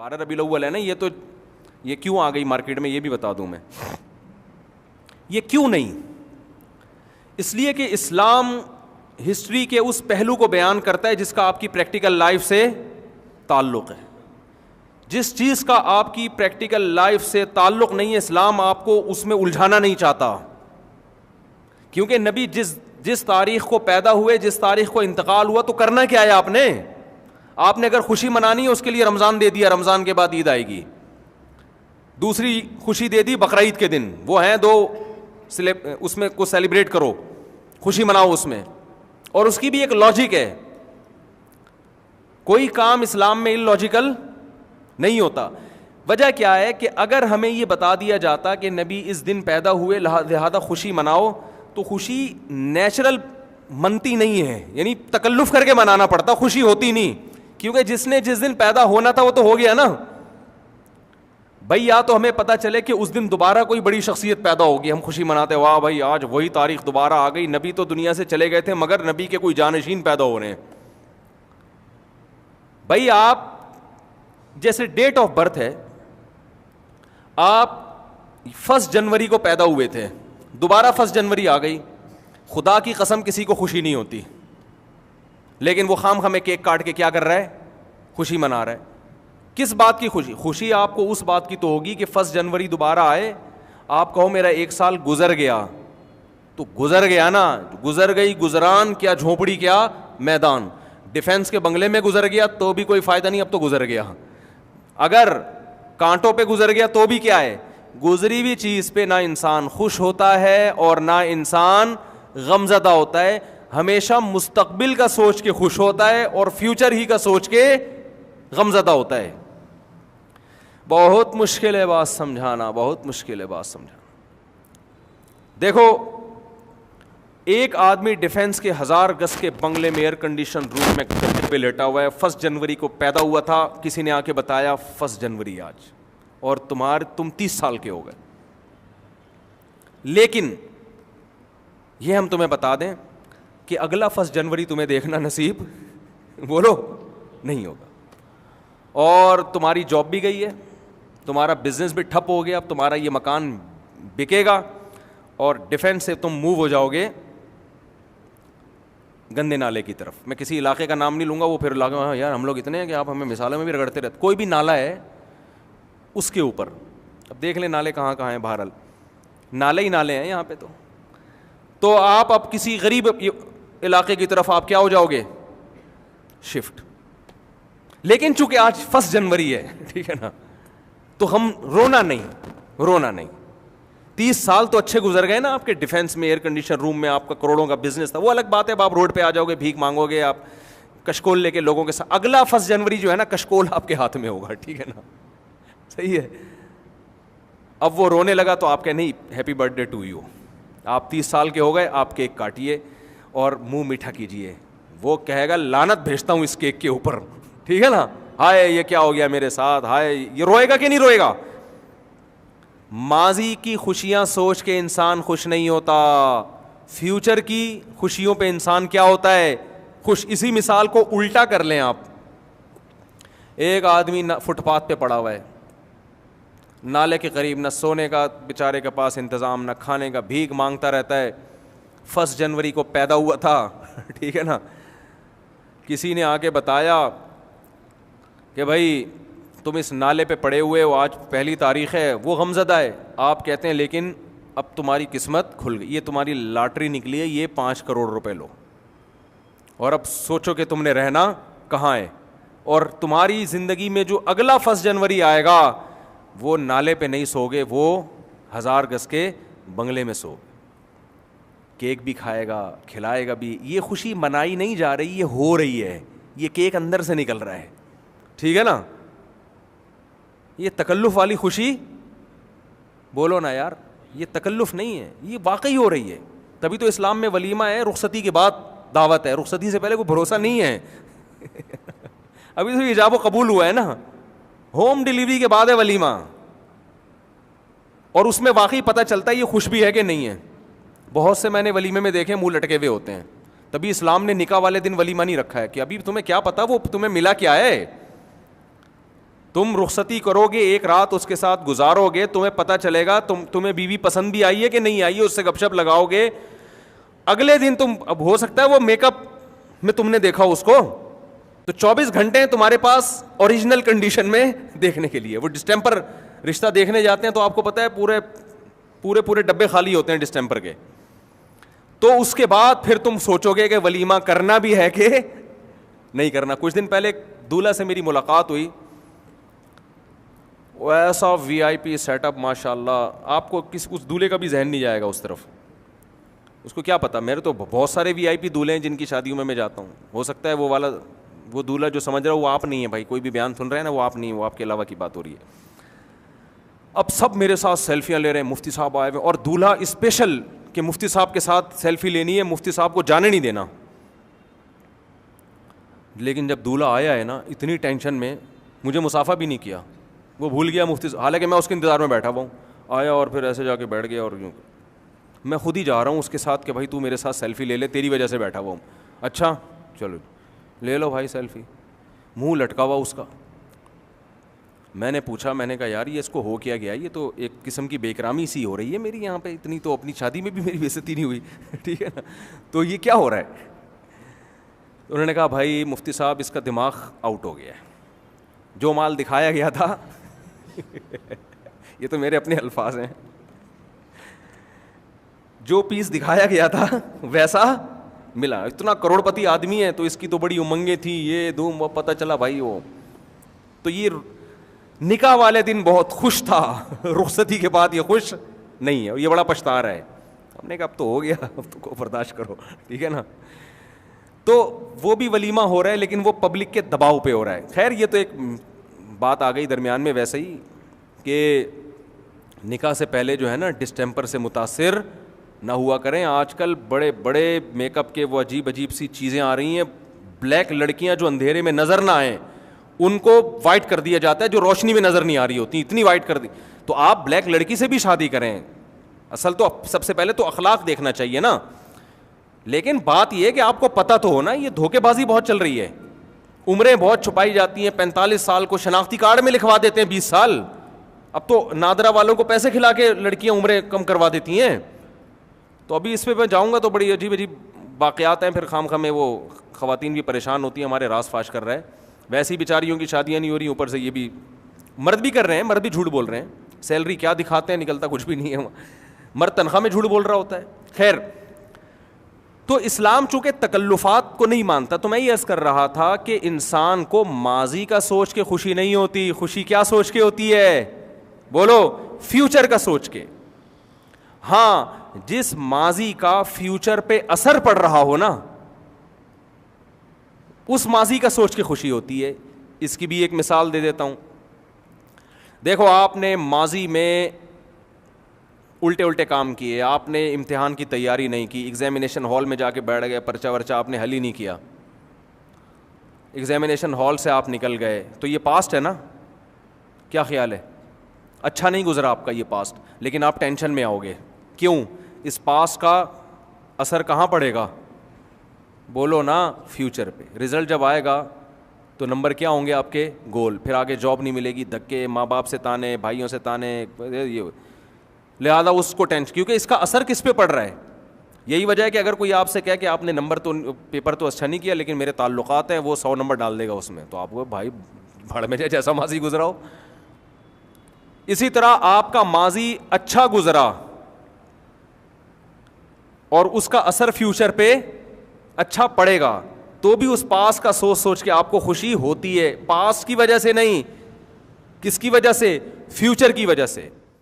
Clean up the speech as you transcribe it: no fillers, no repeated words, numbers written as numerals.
12 ربیع الاول ہے نا, یہ کیوں آ گئی مارکیٹ میں یہ بھی بتا دوں میں. یہ کیوں نہیں؟ اس لیے کہ اسلام ہسٹری کے اس پہلو کو بیان کرتا ہے جس کا آپ کی پریکٹیکل لائف سے تعلق ہے. جس چیز کا آپ کی پریکٹیکل لائف سے تعلق نہیں ہے, اسلام آپ کو اس میں الجھانا نہیں چاہتا. کیونکہ نبی جس تاریخ کو پیدا ہوئے, جس تاریخ کو انتقال ہوا, تو کرنا کیا ہے آپ نے اگر خوشی منانی ہے اس کے لیے رمضان دے دیا, رمضان کے بعد عید آئے گی. دوسری خوشی دے دی بقرعید کے دن, وہ ہیں دو, اس میں کو سیلیبریٹ کرو, خوشی مناؤ اس میں. اور اس کی بھی ایک لاجک ہے, کوئی کام اسلام میں اللاجیکل نہیں ہوتا. وجہ کیا ہے کہ اگر ہمیں یہ بتا دیا جاتا کہ نبی اس دن پیدا ہوئے لہذا خوشی مناؤ, تو خوشی نیچرل منتی نہیں ہے, یعنی تکلف کر کے منانا پڑتا, خوشی ہوتی نہیں. کیونکہ جس دن پیدا ہونا تھا وہ تو ہو گیا نا بھائی. یا تو ہمیں پتا چلے کہ اس دن دوبارہ کوئی بڑی شخصیت پیدا ہوگی, ہم خوشی مناتے, واہ بھائی آج وہی تاریخ دوبارہ آ گئی, نبی تو دنیا سے چلے گئے تھے مگر نبی کے کوئی جانشین پیدا ہو رہے ہیں. بھائی آپ جیسے ڈیٹ آف برتھ ہے, آپ 1 جنوری کو پیدا ہوئے تھے, دوبارہ 1 جنوری آ گئی, خدا کی قسم کسی کو خوشی نہیں ہوتی, لیکن وہ خام خامے کیک کاٹ کے کیا کر رہا ہے, خوشی منا رہا ہے. کس بات کی خوشی؟ خوشی آپ کو اس بات کی تو ہوگی کہ 1 جنوری دوبارہ آئے, آپ کہو میرا 1 سال گزر گیا, تو گزر گیا نا, گزر گئی گزران, کیا جھونپڑی کیا میدان, ڈیفینس کے بنگلے میں گزر گیا تو بھی کوئی فائدہ نہیں, اب تو گزر گیا. اگر کانٹوں پہ گزر گیا تو بھی کیا ہے, گزری ہوئی چیز پہ نہ انسان خوش ہوتا ہے اور نہ انسان غمزدہ ہوتا ہے, ہمیشہ مستقبل کا سوچ کے خوش ہوتا ہے اور فیوچر ہی کا سوچ کے غمزدہ ہوتا ہے. بہت مشکل ہے بات سمجھانا, بہت مشکل ہے بات سمجھانا. دیکھو ایک آدمی ڈیفینس کے 1000 گز کے بنگلے میں ایئر کنڈیشن روم میں گدے پہ لیٹا ہوا ہے, 1 جنوری کو پیدا ہوا تھا, کسی نے آ کے بتایا 1 جنوری آج, اور تم 30 سال کے ہو گئے. لیکن یہ ہم تمہیں بتا دیں کہ اگلا 1 جنوری تمہیں دیکھنا نصیب بولو نہیں ہوگا, اور تمہاری جاب بھی گئی ہے, تمہارا بزنس بھی ٹھپ ہو گیا, اب تمہارا یہ مکان بکے گا, اور ڈیفینس سے تم موو ہو جاؤ گے گندے نالے کی طرف. میں کسی علاقے کا نام نہیں لوں گا, وہ پھر علاقے میں یار ہم لوگ اتنے ہیں کہ آپ ہمیں مثالوں میں بھی رگڑتے رہتے. کوئی بھی نالا ہے اس کے اوپر, اب دیکھ لیں نالے کہاں کہاں ہیں, بہرحال نالے ہی نالے ہیں یہاں پہ. تو آپ اب کسی غریب علاقے کی طرف آپ کیا ہو جاؤ گے, شفٹ. لیکن چونکہ آج 1 جنوری ہے, ٹھیک ہے نا, تو ہم رونا نہیں. 30 سال تو اچھے گزر گئے نا آپ کے ڈیفینس میں, ایئر کنڈیشن روم میں, آپ کا کروڑوں کا بزنس تھا, وہ الگ بات ہے. اب آپ روڈ پہ آ جاؤ گے, بھیک مانگو گے, آپ کشکول لے کے لوگوں کے ساتھ. اگلا 1 جنوری جو ہے نا, کشکول آپ کے ہاتھ میں ہوگا, ٹھیک ہے نا, صحیح ہے. اب وہ رونے لگا تو آپ کہے نہیں happy birthday to you, آپ 30 سال کے ہو گئے, آپ کیک کاٹیے اور منہ میٹھا کیجیے. وہ کہے گا لعنت بھیجتا ہوں اس کیک کے اوپر, ٹھیک ہے نا, ہائے یہ کیا ہو گیا میرے ساتھ, ہائے. یہ روئے گا کہ نہیں روئے گا؟ ماضی کی خوشیاں سوچ کے انسان خوش نہیں ہوتا, فیوچر کی خوشیوں پہ انسان کیا ہوتا ہے, خوش. اسی مثال کو الٹا کر لیں آپ. ایک آدمی فٹ پاتھ پہ پڑا ہوا ہے, نالے کے قریب, نہ سونے کا بیچارے کے پاس انتظام, نہ کھانے کا, بھیک مانگتا رہتا ہے. 1 جنوری کو پیدا ہوا تھا, ٹھیک ہے نا, کسی نے آ کے بتایا کہ بھائی تم اس نالے پہ پڑے ہوئے ہو, آج پہلی تاریخ ہے, وہ غمزدہ ہے. آپ کہتے ہیں لیکن اب تمہاری قسمت کھل گئی, یہ تمہاری لاٹری نکلی ہے, یہ 5 کروڑ روپے لو, اور اب سوچو کہ تم نے رہنا کہاں ہے, اور تمہاری زندگی میں جو اگلا 1 جنوری آئے گا وہ نالے پہ نہیں سو گے, وہ 1000 گز کے بنگلے میں سو. کیک بھی کھائے گا, کھلائے گا بھی. یہ خوشی منائی نہیں جا رہی, یہ ہو رہی ہے, یہ کیک اندر سے نکل رہا ہے, ٹھیک ہے نا. یہ تکلف والی خوشی بولو نا یار, یہ تکلف نہیں ہے, یہ واقعی ہو رہی ہے. تبھی تو اسلام میں ولیمہ ہے, رخصتی کے بعد دعوت ہے, رخصتی سے پہلے کوئی بھروسہ نہیں ہے. ابھی تو ایجاب و قبول ہوا ہے نا, ہوم ڈلیوری کے بعد ہے ولیمہ, اور اس میں واقعی پتہ چلتا ہے یہ خوش بھی ہے کہ نہیں ہے. بہت سے میں نے ولیمے میں دیکھے منہ لٹکے ہوئے ہوتے ہیں. تبھی اسلام نے نکاح والے دن ولیمہ نہیں رکھا ہے کہ ابھی تمہیں کیا پتا وہ تمہیں ملا کیا ہے. تم رخصتی کرو گے، ایک رات اس کے ساتھ گزارو گے، تمہیں پتہ چلے گا تمہیں بیوی پسند بھی آئی ہے کہ نہیں آئی ہے، اس سے گپ شپ لگاؤ گے. اگلے دن تم، اب ہو سکتا ہے وہ میک اپ میں تم نے دیکھا اس کو، تو 24 گھنٹے ہیں تمہارے پاس اوریجنل کنڈیشن میں دیکھنے کے لیے. وہ ڈسٹمپر رشتہ دیکھنے جاتے ہیں تو آپ کو پتہ ہے پورے ڈبے خالی ہوتے ہیں ڈسٹمپر کے. تو اس کے بعد پھر تم سوچو گے کہ ولیمہ کرنا بھی ہے کہ نہیں کرنا. کچھ دن پہلے دولہا سے میری ملاقات ہوئی، ایسا وی آئی پی سیٹ اپ ماشاء اللہ، آپ کو اس دولہے کا بھی ذہن نہیں جائے گا اس طرف. اس کو کیا پتا، میرے تو بہت سارے وی آئی پی دولہے ہیں جن کی شادیوں میں جاتا ہوں. ہو سکتا ہے وہ دولہا جو سمجھ رہا ہے وہ آپ نہیں ہے بھائی، کوئی بھی بیان سن رہے ہیں نا، وہ آپ نہیں ہے، وہ آپ کے علاوہ کی بات ہو رہی ہے. اب سب میرے ساتھ سیلفیاں لے رہے ہیں، مفتی صاحب آئے ہوئے، اور دولہا اسپیشل کہ مفتی صاحب کے ساتھ سیلفی لینی ہے، مفتی صاحب کو جانے نہیں دینا. لیکن جب دولہا آیا ہے نا، اتنی ٹینشن میں مجھے مصافحہ بھی نہیں کیا، وہ بھول گیا مفتی صاحب، حالانکہ میں اس کے انتظار میں بیٹھا ہوا ہوں. آیا اور پھر ایسے جا کے بیٹھ گیا، اور یوں میں خود ہی جا رہا ہوں اس کے ساتھ کہ بھائی تو میرے ساتھ سیلفی لے لے، تیری وجہ سے بیٹھا ہوا ہوں. اچھا چلو لے لو بھائی سیلفی. منہ لٹکا ہوا اس کا. میں نے پوچھا، میں نے کہا یار یہ اس کو ہو کیا گیا، یہ تو ایک قسم کی بے اکرامی سی ہو رہی ہے میری یہاں پہ، اتنی تو اپنی شادی میں بھی میری بے عزتی نہیں ہوئی. ٹھیک ہے نا، تو یہ کیا ہو رہا ہے؟ انہوں نے کہا بھائی مفتی صاحب اس کا دماغ آؤٹ ہو گیا ہے، جو مال دکھایا گیا تھا یہ تو میرے اپنے الفاظ ہیں، جو پیس دکھایا گیا تھا ویسا ملا. اتنا کروڑ پتی آدمی ہے تو اس کی تو بڑی امنگیں تھیں، یہ دھوم، وہ پتہ چلا بھائی وہ تو یہ نکاح والے دن بہت خوش تھا، رخصتی کے بعد یہ خوش نہیں ہے، یہ بڑا پچھتا رہا ہے. ہم نے کہا اب تو ہو گیا، اب تو کو برداشت کرو. ٹھیک ہے نا، تو وہ بھی ولیمہ ہو رہا ہے لیکن وہ پبلک کے دباؤ پہ ہو رہا ہے. خیر یہ تو ایک بات آ گئی درمیان میں ویسے ہی کہ نکاح سے پہلے جو ہے نا ڈسٹمپر سے متاثر نہ ہوا کریں. آج کل بڑے بڑے میک اپ کے وہ عجیب عجیب سی چیزیں آ رہی ہیں. بلیک لڑکیاں جو اندھیرے میں نظر نہ آئیں ان کو وائٹ کر دیا جاتا ہے، جو روشنی میں نظر نہیں آ رہی ہوتی اتنی وائٹ کر دی. تو آپ بلیک لڑکی سے بھی شادی کریں، اصل تو سب سے پہلے تو اخلاق دیکھنا چاہیے نا. لیکن بات یہ ہے کہ آپ کو پتہ تو ہونا یہ دھوکے بازی بہت چل رہی ہے. عمریں بہت چھپائی جاتی ہیں، 45 سال کو شناختی کارڈ میں لکھوا دیتے ہیں 20 سال. اب تو نادرا والوں کو پیسے کھلا کے لڑکیاں عمریں کم کروا دیتی ہیں. تو ابھی اس پہ میں جاؤں گا تو بڑی عجیب عجیب واقعات ہیں، پھر خام میں وہ خواتین بھی پریشان ہوتی ہیں، ہمارے راز فاش کر رہا ہے. ویسی بیچاریوں کی شادیاں نہیں ہو رہی، اوپر سے یہ بھی مرد بھی کر رہے ہیں، مرد بھی جھوٹ بول رہے ہیں. سیلری کیا دکھاتے ہیں، نکلتا کچھ بھی نہیں ہے. مرد تنخواہ میں جھوٹ بول رہا ہوتا ہے. خیر، تو اسلام چونکہ تکلفات کو نہیں مانتا، تو میں یہ عرض کر رہا تھا کہ انسان کو ماضی کا سوچ کے خوشی نہیں ہوتی. خوشی کیا سوچ کے ہوتی ہے؟ بولو، فیوچر کا سوچ کے. ہاں، جس ماضی کا فیوچر پہ اثر پڑ رہا ہو نا، اس ماضی کا سوچ کے خوشی ہوتی ہے. اس کی بھی ایک مثال دے دیتا ہوں. دیکھو، آپ نے ماضی میں الٹے کام کیے، آپ نے امتحان کی تیاری نہیں کی، ایگزامینیشن ہال میں جا کے بیٹھ گئے، پرچہ ورچہ آپ نے حل ہی نہیں کیا، ایگزامینیشن ہال سے آپ نکل گئے، تو یہ پاسٹ ہے نا. کیا خیال ہے؟ اچھا نہیں گزرا آپ کا یہ پاسٹ، لیکن آپ ٹینشن میں آؤ گے. کیوں؟ اس پاسٹ کا اثر کہاں پڑے گا؟ بولو نا، فیوچر پہ. رزلٹ جب آئے گا تو نمبر کیا ہوں گے آپ کے؟ گول. پھر آگے جاب نہیں ملے گی، دھکے، ماں باپ سے تانے، بھائیوں سے تانے، یہ. لہٰذا اس کو ٹینشن، کیونکہ اس کا اثر کس پہ پڑ رہا ہے. یہی وجہ ہے کہ اگر کوئی آپ سے کہے کہ آپ نے نمبر تو پیپر تو اچھا نہیں کیا لیکن میرے تعلقات ہیں، وہ 100 نمبر ڈال دے گا اس میں، تو آپ کو بھائی بھاڑ میں جائے، جیسا ماضی گزرا ہو. اسی طرح آپ کا ماضی اچھا گزرا اور اس کا اثر فیوچر پہ اچھا پڑے گا، تو بھی اس پاس کا سوچ کے آپ کو خوشی ہوتی ہے. پاس کی وجہ سے نہیں، کس کی وجہ سے؟ فیوچر کی وجہ سے.